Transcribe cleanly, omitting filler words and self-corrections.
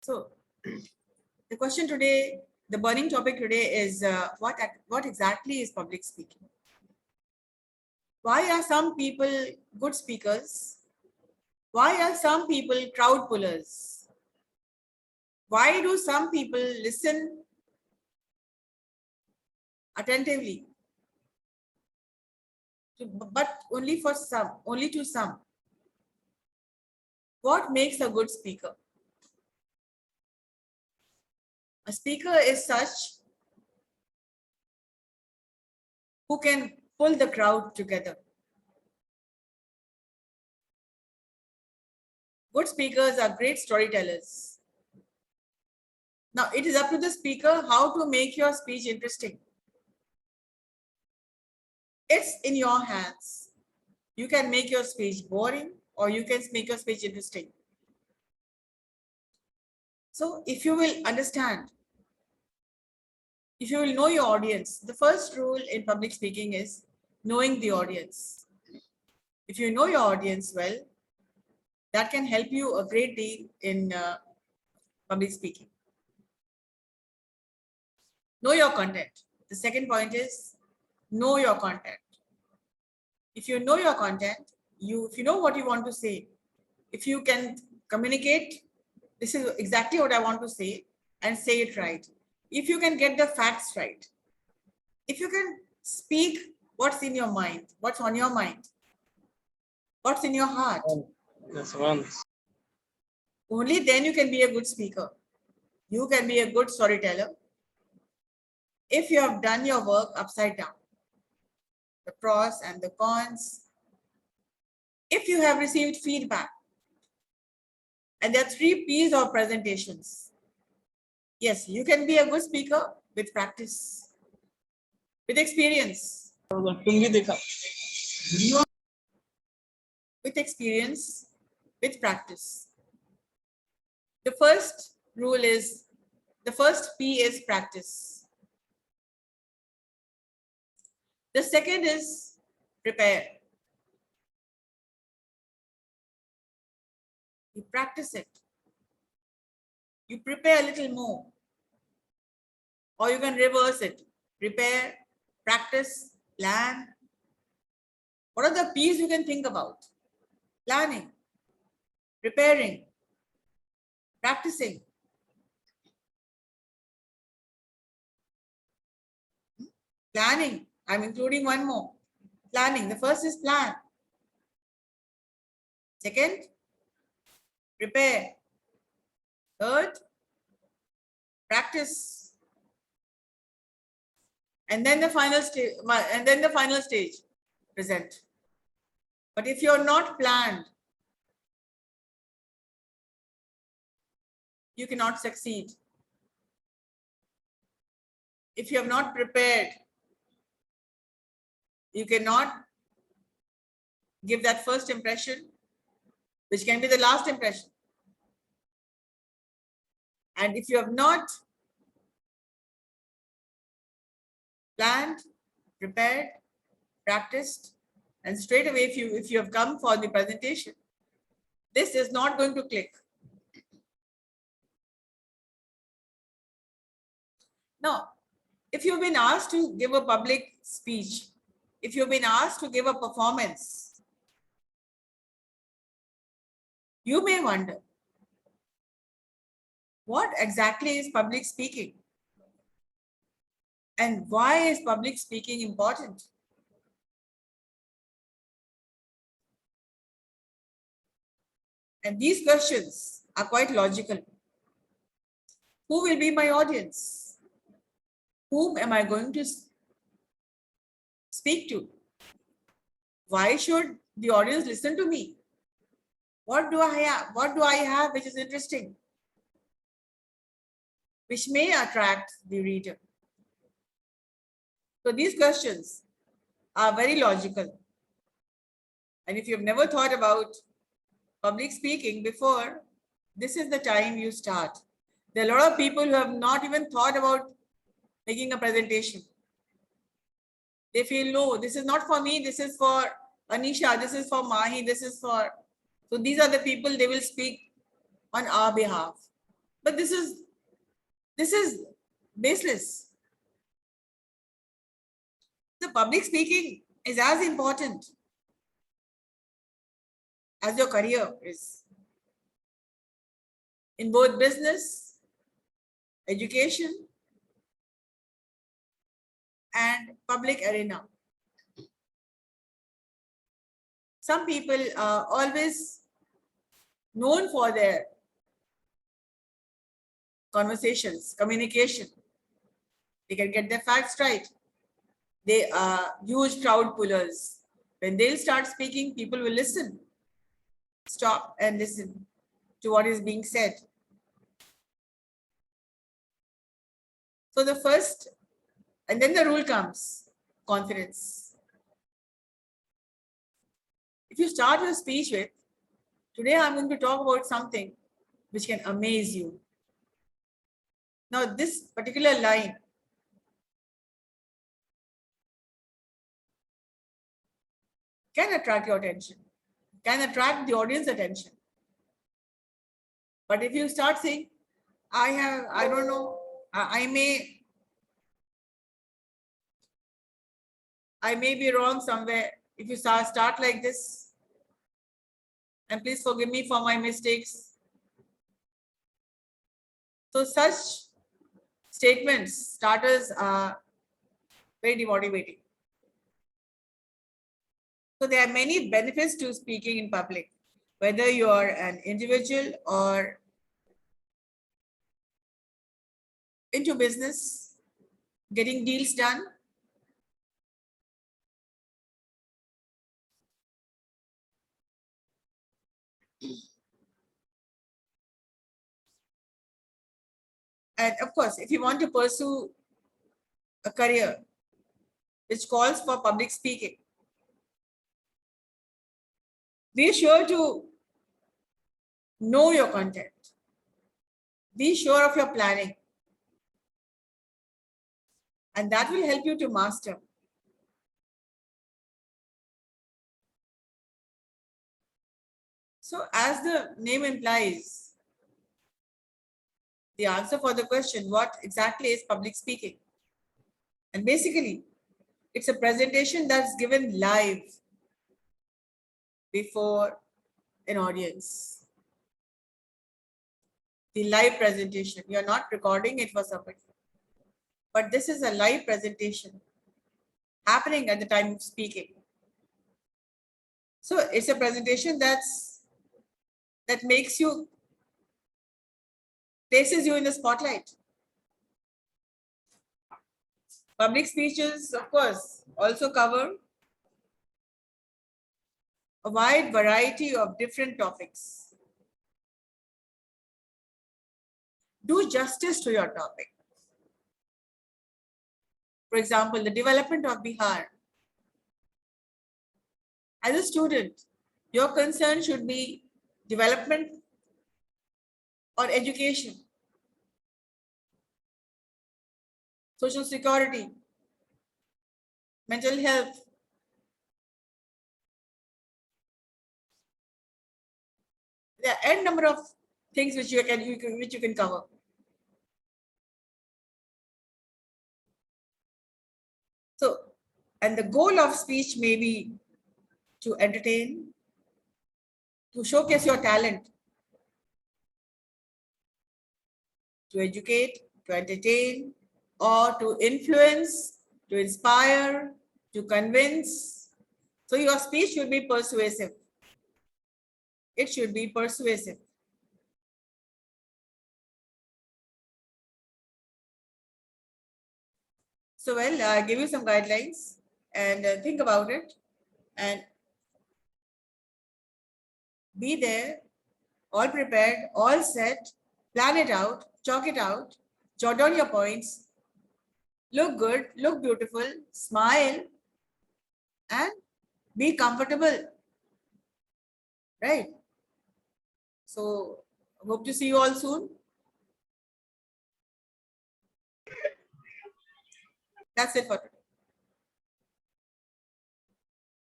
So the question today, the burning topic today is what exactly is public speaking? Why are some people good speakers? Why are some people crowd pullers? Why do some people listen attentively, but only for some, only to some? What makes a good speaker? A speaker is such who can pull the crowd together. Good speakers are great storytellers. Now, it is up to the speaker how to make your speech interesting. It's in your hands. You can make your speech boring or you can make your speech interesting. So, if you will understand, if you will know your audience, the first rule in public speaking is knowing the audience. If you know your audience well, that can help you a great deal in public speaking. Know your content. The second point is know your content. If you know your content, if you know what you want to say, if you can communicate, this is exactly what I want to say, and say it right. If you can get the facts right, if you can speak what's in your mind, what's on your mind, what's in your heart, That's one. only then you can be a good speaker. You can be a good storyteller if you have done your work upside down, the pros and the cons. If you have received feedback, and there are 3 P's of presentations. Yes, you can be a good speaker with practice, with experience. With experience, with practice. The first rule is, the first P is practice. The second is prepare. You practice it. You prepare a little more. Or you can reverse it. Prepare, practice, plan. What are the P's you can think about? Planning, preparing, practicing. Planning, I'm including one more. Planning, the first is plan. Second, prepare. Third, practice. And then the final stage, present. But if you're not planned, you cannot succeed. If you have not prepared, you cannot give that first impression, which can be the last impression. And if you have not planned, prepared, practiced, and straight away if you have come for the presentation, this is not going to click. Now, if you've been asked to give a public speech, if you've been asked to give a performance, you may wonder, what exactly is public speaking? And why is public speaking important? And these questions are quite logical. Who will be my audience? Whom am I going to speak to? Why should the audience listen to me? What do I have? What do I have which is interesting? Which may attract the reader. So these questions are very logical. And if you've never thought about public speaking before, this is the time you start. There are a lot of people who have not even thought about making a presentation. They feel, no, this is not for me, this is for Anisha, this is for Mahi, this is for... So these are the people, they will speak on our behalf. But this is baseless. The public speaking is as important as your career is in both business, education, and public arena. Some people are always known for their conversations, communication. They can get their facts right. They are huge crowd pullers. When they'll start speaking, people will listen, stop and listen to what is being said. So the first, and then the rule comes, confidence. If you start your speech with, today I'm going to talk about something which can amaze you. Now this particular line can attract your attention, can attract the audience attention. But if you start saying, I don't know, I may be wrong somewhere. If you start like this, and please forgive me for my mistakes. So such statements, starters are very demotivating. So there are many benefits to speaking in public, whether you are an individual or into business, getting deals done. And of course, if you want to pursue a career which calls for public speaking, be sure to know your content. Be sure of your planning. And that will help you to master. So as the name implies, the answer for the question, what exactly is public speaking? And basically, it's a presentation that's given live before an audience. The live presentation, you're not recording it for somebody, but this is a live presentation happening at the time of speaking. So it's a presentation that makes you, places you in the spotlight. Public speeches, of course, also cover a wide variety of different topics. Do justice to your topic. For example, the development of Bihar. As a student, your concern should be development or education, social security, mental health. There are n number of things which you can cover. So, and the goal of speech may be to entertain, to showcase your talent, to educate, to entertain, or to influence, to inspire, to convince. So your speech should be persuasive. It should be persuasive. So, well, I'll give you some guidelines and think about it and be there, all prepared, all set, plan it out, chalk it out, jot down your points, look good, look beautiful, smile, and be comfortable, right? So, hope to see you all soon. That's it for today.